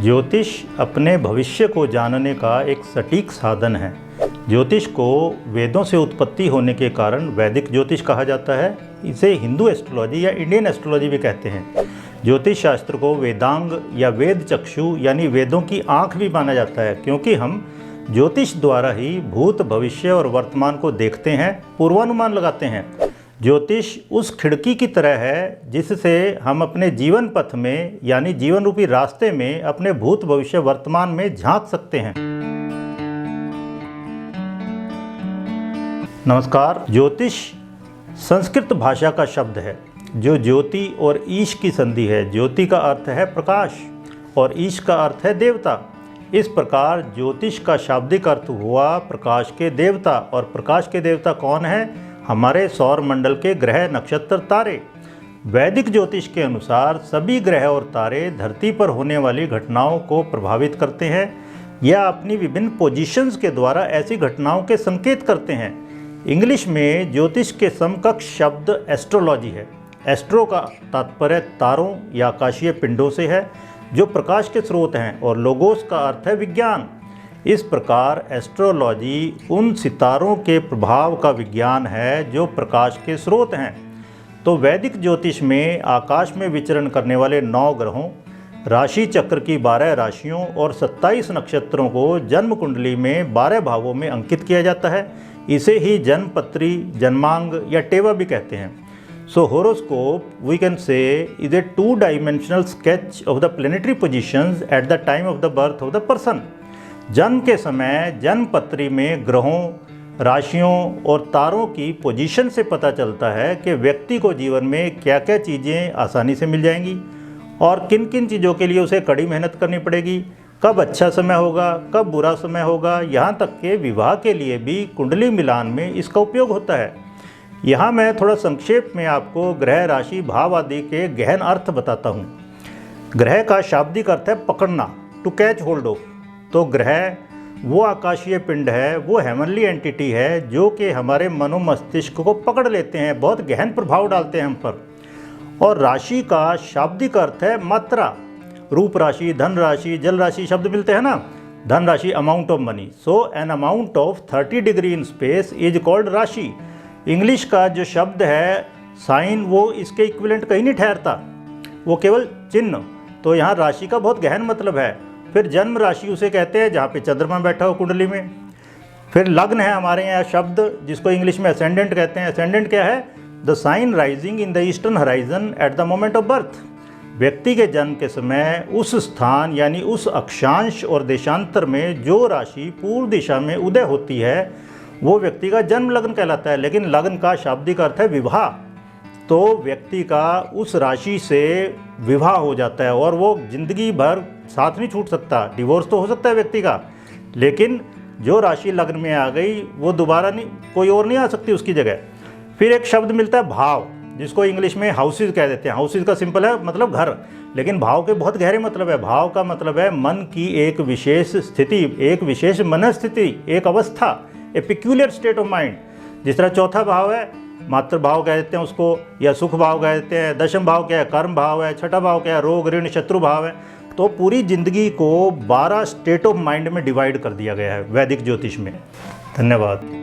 ज्योतिष अपने भविष्य को जानने का एक सटीक साधन है। ज्योतिष को वेदों से उत्पत्ति होने के कारण वैदिक ज्योतिष कहा जाता है। इसे हिंदू एस्ट्रोलॉजी या इंडियन एस्ट्रोलॉजी भी कहते हैं। ज्योतिष शास्त्र को वेदांग या वेद चक्षु यानी वेदों की आँख भी माना जाता है, क्योंकि हम ज्योतिष द्वारा ही भूत, भविष्य और वर्तमान को देखते हैं, पूर्वानुमान लगाते हैं। ज्योतिष उस खिड़की की तरह है जिससे हम अपने जीवन पथ में यानी जीवन रूपी रास्ते में अपने भूत, भविष्य, वर्तमान में झांक सकते हैं। नमस्कार। ज्योतिष संस्कृत भाषा का शब्द है जो ज्योति और ईश की संधि है। ज्योति का अर्थ है प्रकाश और ईश का अर्थ है देवता। इस प्रकार ज्योतिष का शाब्दिक अर्थ हुआ प्रकाश के देवता। और प्रकाश के देवता कौन है? हमारे सौर मंडल के ग्रह, नक्षत्र, तारे। वैदिक ज्योतिष के अनुसार सभी ग्रह और तारे धरती पर होने वाली घटनाओं को प्रभावित करते हैं या अपनी विभिन्न पोजीशंस के द्वारा ऐसी घटनाओं के संकेत करते हैं। इंग्लिश में ज्योतिष के समकक्ष शब्द एस्ट्रोलॉजी है। एस्ट्रो का तात्पर्य तारों या आकाशीय पिंडों से है जो प्रकाश के स्रोत हैं, और लोगोस का अर्थ है विज्ञान। इस प्रकार एस्ट्रोलॉजी उन सितारों के प्रभाव का विज्ञान है जो प्रकाश के स्रोत हैं। तो वैदिक ज्योतिष में आकाश में विचरण करने वाले 9 ग्रहों, राशि चक्र की 12 राशियों और 27 नक्षत्रों को जन्म कुंडली में 12 भावों में अंकित किया जाता है। इसे ही जन्मपत्री, जन्मांग या टेवा भी कहते हैं। So horoscope, we can say, is a two-dimensional sketch of the planetary positions at the time of the birth of the person. जन्म के समय जन्मपत्री में ग्रहों, राशियों और तारों की पोजीशन से पता चलता है कि व्यक्ति को जीवन में क्या क्या चीज़ें आसानी से मिल जाएंगी और किन किन चीज़ों के लिए उसे कड़ी मेहनत करनी पड़ेगी, कब अच्छा समय होगा, कब बुरा समय होगा। यहाँ तक कि विवाह के लिए भी कुंडली मिलान में इसका उपयोग होता है। यहाँ मैं थोड़ा संक्षेप में आपको ग्रह, राशि, भाव आदि के गहन अर्थ बताता हूँ। ग्रह का शाब्दिक अर्थ है पकड़ना, टू कैच होल्ड ऑफ। तो ग्रह वो आकाशीय पिंड है, वो हेवनली एंटिटी है जो कि हमारे मनो मस्तिष्क को पकड़ लेते हैं, बहुत गहन प्रभाव डालते हैं हम पर। और राशि का शाब्दिक अर्थ है मात्रा। रूप राशि, धन राशि, जल राशि शब्द मिलते हैं ना। धन राशि amount of money. So an amount of 30 degree in space is called राशि। इंग्लिश का जो शब्द है साइन, वो इसके इक्विवेलेंट कहीं नहीं ठहरता, वो केवल चिन्ह। तो यहाँ राशि का बहुत गहन मतलब है। फिर जन्म राशि उसे कहते हैं जहाँ पे चंद्रमा बैठा हो कुंडली में। फिर लग्न है हमारे यहाँ शब्द जिसको इंग्लिश में असेंडेंट कहते हैं। असेंडेंट क्या है? The sign rising in the eastern horizon at the moment of birth. व्यक्ति के जन्म के समय उस स्थान यानी उस अक्षांश और देशांतर में जो राशि पूर्व दिशा में उदय होती है वो व्यक्ति का जन्म लग्न कहलाता है। लेकिन लग्न का शाब्दिक अर्थ है विवाह। तो व्यक्ति का उस राशि से विवाह हो जाता है और वो जिंदगी भर साथ नहीं छूट सकता। डिवोर्स तो हो सकता है व्यक्ति का, लेकिन जो राशि लग्न में आ गई वो दोबारा नहीं, कोई और नहीं आ सकती उसकी जगह। फिर एक शब्द मिलता है भाव, जिसको इंग्लिश में हाउसेज कह देते हैं। हाउसेज का सिंपल है मतलब घर, लेकिन भाव के बहुत गहरे मतलब है। भाव का मतलब है मन की एक विशेष स्थिति, एक विशेष मनस्थिति, एक अवस्था, ए पिक्यूलियर स्टेट ऑफ माइंड। जिस तरह चौथा भाव है मातृ भाव कह देते हैं उसको, या सुख भाव कह देते हैं। दशम भाव क्या है? कर्म भाव है। छठा भाव क्या है? रोग, ऋण, शत्रु भाव है। तो पूरी जिंदगी को 12 स्टेट ऑफ माइंड में डिवाइड कर दिया गया है वैदिक ज्योतिष में। धन्यवाद।